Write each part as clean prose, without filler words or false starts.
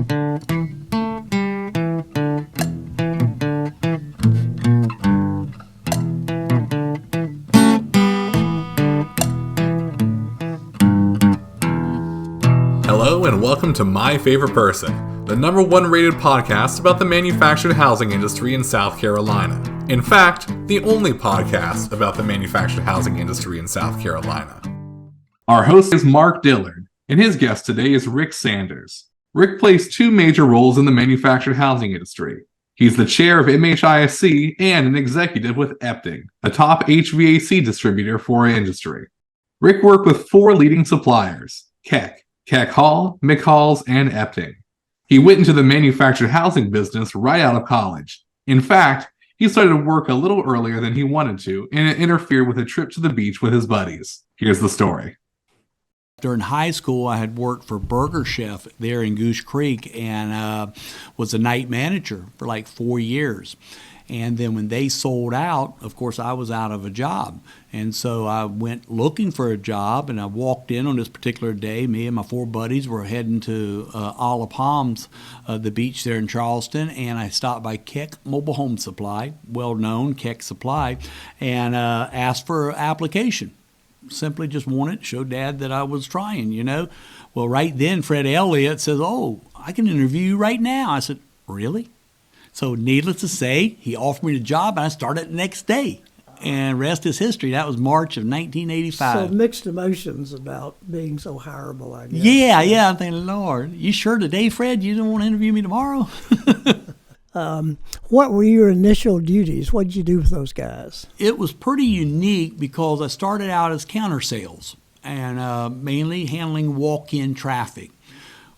Hello and welcome to My Favorite Person, the number one rated podcast about the manufactured housing industry in South Carolina. In fact, the only podcast about the manufactured housing industry in South Carolina. Our host is Mark Dillard, and his guest today is Rick Sanders. Rick plays two major roles in the manufactured housing industry. He's the chair of MHISC and an executive with Ep11, a top HVAC distributor for our industry. Rick worked with four leading suppliers, Keck Hall, McHall's, and Ep11. He went into the manufactured housing business right out of college. In fact, he started work a little earlier than he wanted to, and it interfered with a trip to the beach with his buddies. Here's the story. During high school, I had worked for Burger Chef there in Goose Creek and was a night manager for like 4 years. And then when they sold out, of course, I was out of a job. And so I went looking for a job, and I walked in on this particular day. Me and my four buddies were heading to Isle of Palms, the beach there in Charleston, and I stopped by Keck Mobile Home Supply, well-known Keck Supply, and asked for an application. Simply just wanted to show Dad that I was trying, you know. Well, right then, Fred Elliott says, "Oh, I can interview you right now." I said, "Really?" So needless to say, he offered me the job, and I started the next day. And rest is history. That was March of 1985. So mixed emotions about being so hireable, I guess. Yeah. I'm thinking, Lord, you sure today, Fred? You don't want to interview me tomorrow? What were your initial duties? What did you do with those guys? It was pretty unique because I started out as counter sales and mainly handling walk-in traffic.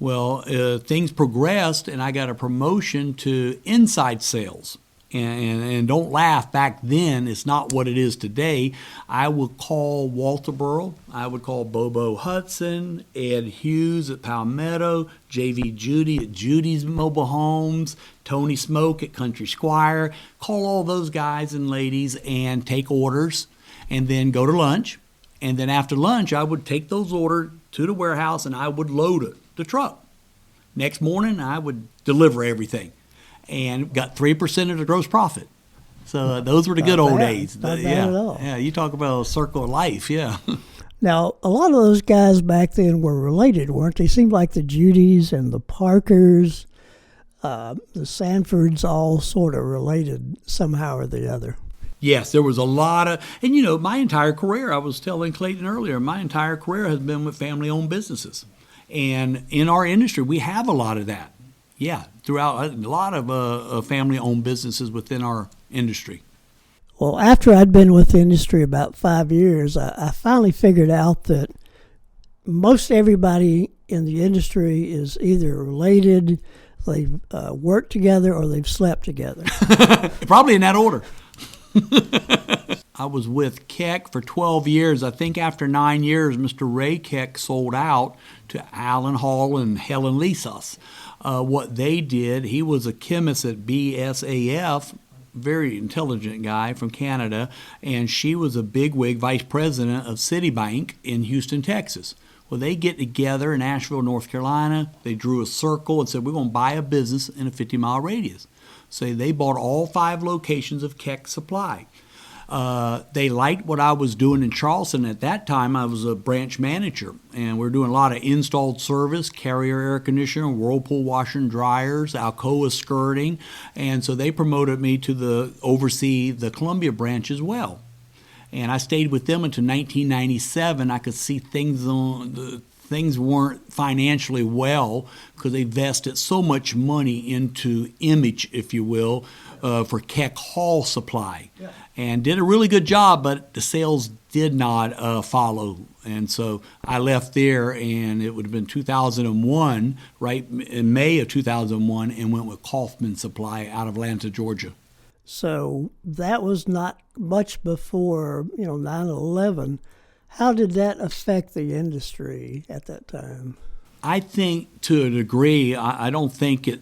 Well, things progressed, and I got a promotion to inside sales. And don't laugh, back then, it's not what it is today. I would call Walterboro, I would call Bobo Hudson, Ed Hughes at Palmetto, J.V. Judy at Judy's Mobile Homes, Tony Smoke at Country Squire, call all those guys and ladies and take orders, and then go to lunch. And then after lunch, I would take those orders to the warehouse, and I would load the truck. Next morning, I would deliver everything and got 3% of the gross profit. So those were the good old days. Not bad at all. Yeah, you talk about a circle of life, yeah. Now, a lot of those guys back then were related, weren't they? Seemed like the Judys and the Parkers, the Sanfords, all sort of related somehow or the other. Yes, there was a lot of, and you know, my entire career, I was telling Clayton earlier, my entire career has been with family-owned businesses. And in our industry, we have a lot of that. Yeah, throughout a lot of family-owned businesses within our industry. Well, after I'd been with the industry about 5 years, I finally figured out that most everybody in the industry is either related, they've worked together, or they've slept together. Probably in that order. I was with Keck for 12 years. I think after 9 years, Mr. Ray Keck sold out to Alan Hall and Helen Lisas. What they did, he was a chemist at BSAF, very intelligent guy from Canada, and she was a bigwig vice president of Citibank in Houston, Texas. Well, they get together in Asheville, North Carolina. They drew a circle and said, we're going to buy a business in a 50-mile radius. So they bought all 5 locations of Keck Supply. They liked what I was doing in Charleston. At that time, I was a branch manager, and we were doing a lot of installed service, Carrier air conditioner, Whirlpool washer and dryers, Alcoa skirting, and so they promoted me to oversee the Columbia branch as well. And I stayed with them until 1997. I could see things weren't financially well because they vested so much money into image, if you will, for Keck Hall Supply. Yeah. And did a really good job, but the sales did not follow. And so I left there, and it would have been 2001, right in May of 2001, and went with Kaufman Supply out of Atlanta, Georgia. So that was not much before, 9/11. How did that affect the industry at that time? I think to a degree, I don't think it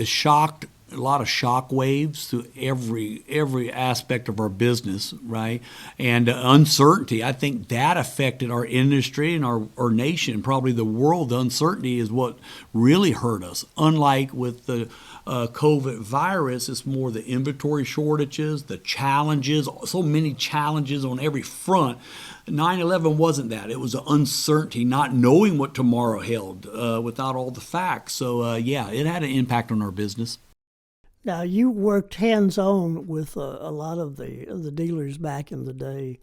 shocked a lot of shock waves through every aspect of our business, right? And uncertainty, I think that affected our industry and our nation, probably the world. The uncertainty is what really hurt us. Unlike with the COVID virus, it's more the inventory shortages, the challenges, so many challenges on every front. 9/11 wasn't that. It was the uncertainty, not knowing what tomorrow held without all the facts. So, yeah, it had an impact on our business. Now, you worked hands-on with a lot of the dealers back in the day.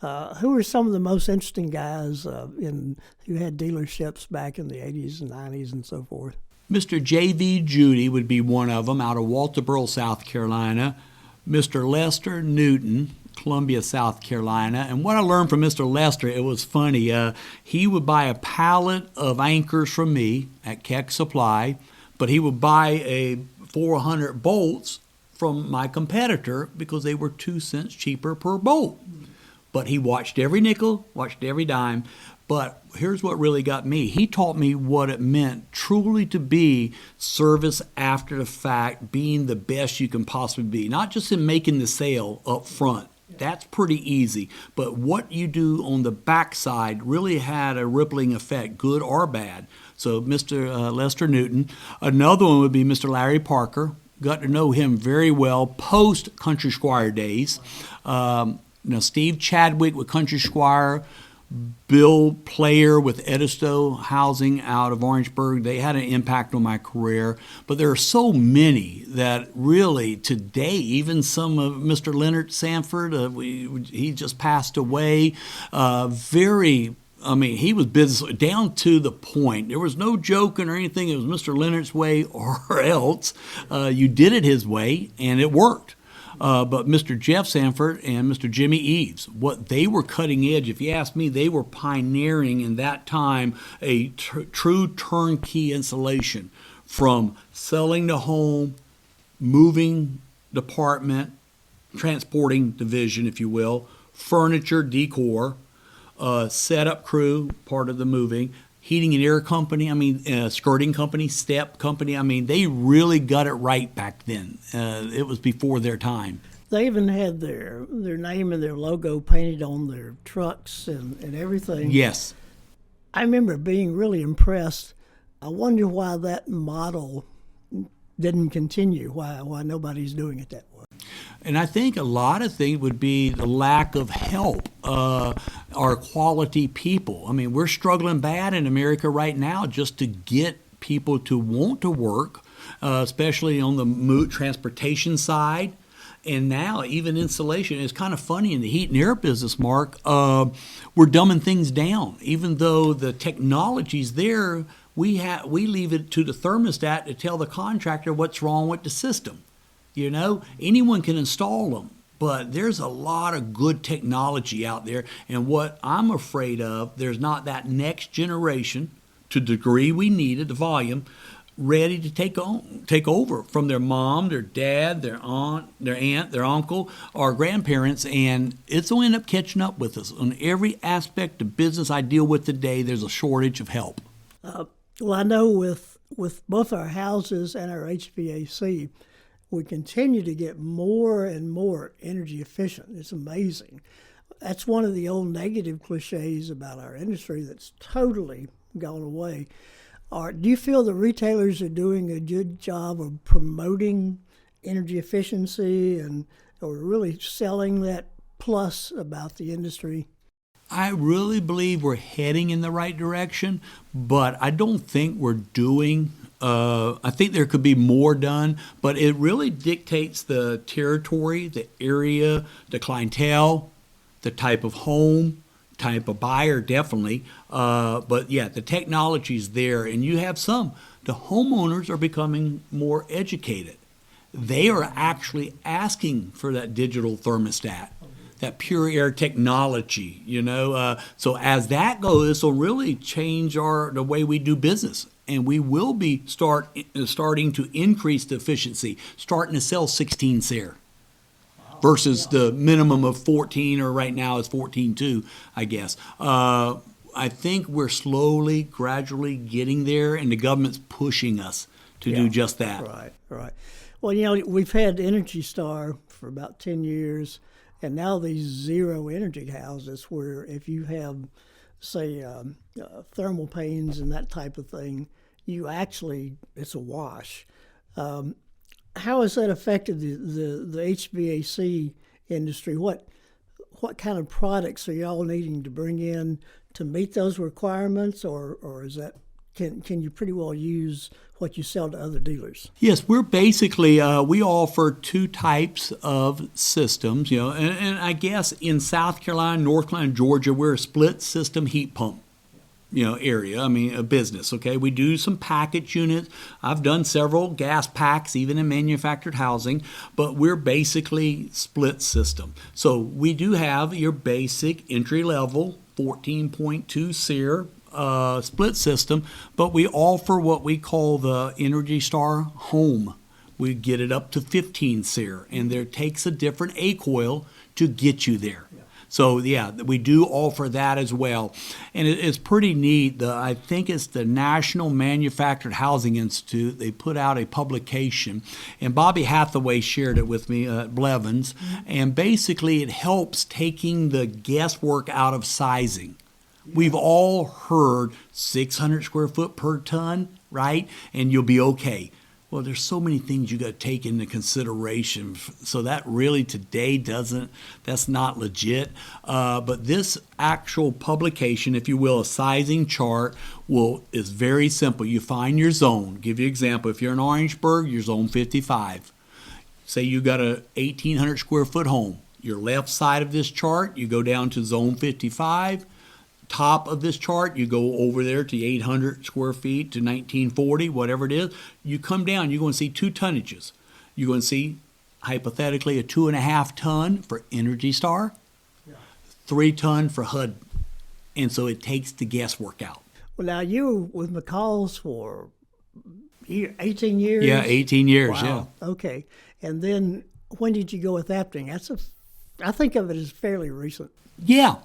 Who were some of the most interesting guys who had dealerships back in the 80s and 90s and so forth? Mr. J.V. Judy would be one of them out of Walterboro, South Carolina. Mr. Lester Newton, Columbia, South Carolina. And what I learned from Mr. Lester, it was funny. He would buy a pallet of anchors from me at Keck Supply, but he would buy a 400 bolts from my competitor because they were 2 cents cheaper per bolt. But he watched every nickel, watched every dime. But here's what really got me. He taught me what it meant truly to be service after the fact, being the best you can possibly be, not just in making the sale up front. That's pretty easy. But what you do on the backside really had a rippling effect, good or bad. So Mr. Lester Newton. Another one would be Mr. Larry Parker. Got to know him very well post Country Squire days. Steve Chadwick with Country Squire, Bill Player with Edisto Housing out of Orangeburg. They had an impact on my career. But there are so many that really today, even some of Mr. Leonard Sanford, he just passed away. He was business down to the point. There was no joking or anything. It was Mr. Leonard's way or else. You did it his way, and it worked. But Mr. Jeff Sanford and Mr. Jimmy Eves, what they were cutting edge, if you ask me, they were pioneering in that time a true turnkey installation from selling the home, moving department, transporting division, if you will, furniture, decor, setup crew, part of the moving, heating and air company, skirting company, step company. They really got it right back then. It was before their time. They even had their name and their logo painted on their trucks and everything. Yes. I remember being really impressed. I wonder why that model didn't continue, why nobody's doing it that way. And I think a lot of things would be the lack of help, our quality people. We're struggling bad in America right now just to get people to want to work, especially on the transportation side. And now even installation is kind of funny in the heat and air business, Mark. We're dumbing things down. Even though the technology's there, we leave it to the thermostat to tell the contractor what's wrong with the system. Anyone can install them, but there's a lot of good technology out there. And what I'm afraid of, there's not that next generation, to the degree we need it, the volume, ready to take over from their mom, their dad, their aunt, their uncle, or grandparents. And it's going to end up catching up with us. On every aspect of business I deal with today, there's a shortage of help. Well, I know with both our houses and our HVAC, we continue to get more and more energy efficient. It's amazing. That's one of the old negative cliches about our industry that's totally gone away. Do you feel the retailers are doing a good job of promoting energy efficiency or really selling that plus about the industry? I really believe we're heading in the right direction, but I don't think we're doing. I think there could be more done, but it really dictates the territory, the area, the clientele, the type of home, type of buyer, definitely. But yeah, the technology's there, and you have some. The homeowners are becoming more educated. They are actually asking for that digital thermostat, that pure air technology, So as that goes, this will really change the way we do business. And we will be starting to increase the efficiency, starting to sell 16 SEER versus the minimum of 14, or right now is 14.2, I guess. I think we're slowly, gradually getting there, and the government's pushing us to do just that. Right. Well, we've had Energy Star for about 10 years, and now these zero energy houses where if you have, say, thermal panes and that type of thing, it's a wash. How has that affected the HVAC industry? What kind of products are y'all needing to bring in to meet those requirements, or is that can you pretty well use what you sell to other dealers? Yes, we're basically we offer two types of systems, and I guess in South Carolina, North Carolina, Georgia, we're a split system heat pump, area. I mean, a business. Okay, we do some package units. I've done several gas packs, even in manufactured housing, but we're basically split system. So we do have your basic entry level 14.2 SEER split system, but we offer what we call the Energy Star Home. We get it up to 15 SEER, and there takes a different A coil to get you there. So yeah, we do offer that as well, and it's pretty neat. I think it's the National Manufactured Housing Institute. They put out a publication, and Bobby Hathaway shared it with me at Blevins, and basically it helps taking the guesswork out of sizing. We've all heard 600 square foot per ton, right? And you'll be okay. Well, there's so many things you got to take into consideration. So that really today that's not legit. But this actual publication, if you will, a sizing chart, is very simple. You find your zone. Give you an example. If you're in Orangeburg, you're zone 55. Say you got a 1,800 square foot home. Your left side of this chart, you go down to zone 55. Top of this chart, you go over there to 800 square feet to 1940, whatever it is. You come down, you're going to see two tonnages. You're going to see, hypothetically, a 2.5 ton for Energy Star, 3 ton for HUD. And so it takes the guesswork out. Well, now you were with McCall's for 18 years? Yeah, 18 years, wow. Yeah. Okay. And then when did you go with Epting? I think of it as fairly recent. Yeah.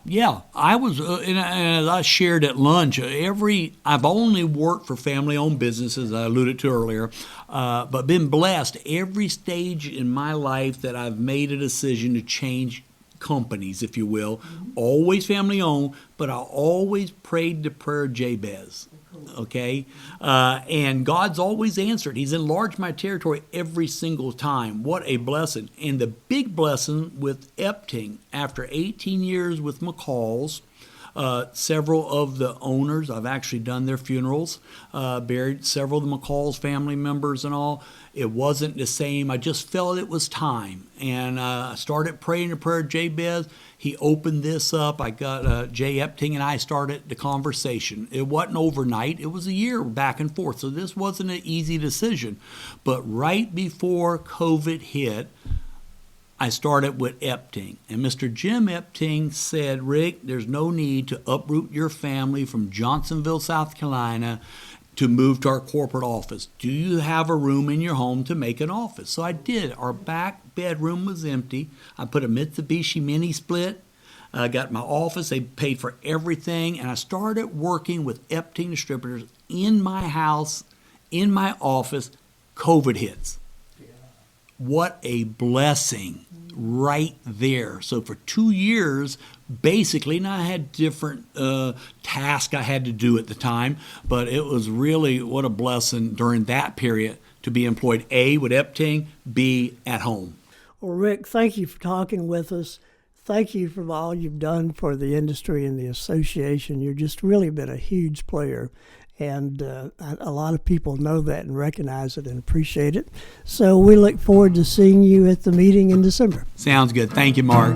I was, and as I shared at lunch, I've only worked for family-owned businesses, I alluded to earlier, but been blessed every stage in my life that I've made a decision to change companies, if you will. Always family-owned, but I always prayed the prayer of Jabez. Okay? And God's always answered. He's enlarged my territory every single time. What a blessing. And the big blessing with Epting, after 18 years with McCall's, several of the owners, I've actually done their funerals, buried several of the McCall's family members and all. It wasn't the same. I just felt it was time. And I started praying the prayer of Jabez. He opened this up. I got Jay Epting and I started the conversation. It wasn't overnight. It was a year back and forth. So this wasn't an easy decision. But right before COVID hit, I started with Epting. And Mr. Jim Epting said, Rick, there's no need to uproot your family from Johnsonville, South Carolina, to move to our corporate office. Do you have a room in your home to make an office? So I did. Our back bedroom was empty. I put a Mitsubishi mini split. I got my office. They paid for everything. And I started working with Epting distributors in my house, in my office. COVID hits. What a blessing right there. So for 2 years, basically, and I had different tasks I had to do at the time, but it was really what a blessing during that period to be employed, A, with Epting, B, at home. Well, Rick, thank you for talking with us. Thank you for all you've done for the industry and the association. You've just really been a huge player. And a lot of people know that and recognize it and appreciate it. So we look forward to seeing you at the meeting in December. Sounds good. Thank you, Mark.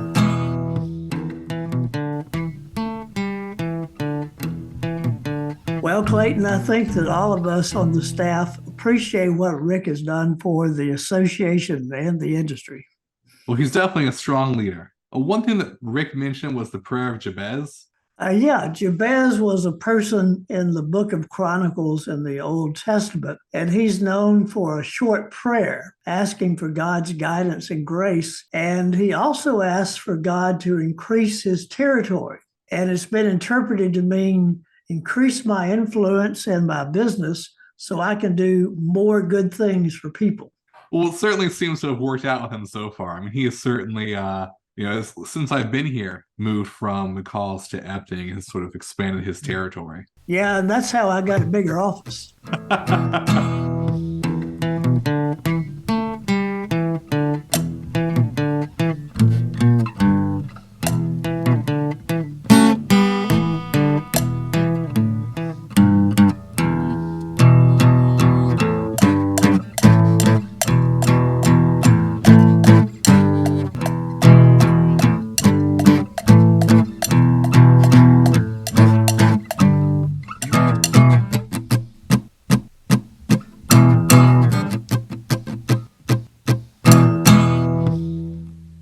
Well, Clayton, I think that all of us on the staff appreciate what Rick has done for the association and the industry. Well, he's definitely a strong leader. One thing that Rick mentioned was the prayer of Jabez. Jabez was a person in the book of Chronicles in the Old Testament, and he's known for a short prayer asking for God's guidance and grace. And he also asked for God to increase his territory. And it's been interpreted to mean increase my influence and my business so I can do more good things for people. Well, it certainly seems to have worked out with him so far. I mean, he is certainly, since I've been here, moved from the calls to Epping and sort of expanded his territory. Yeah, and that's how I got a bigger office.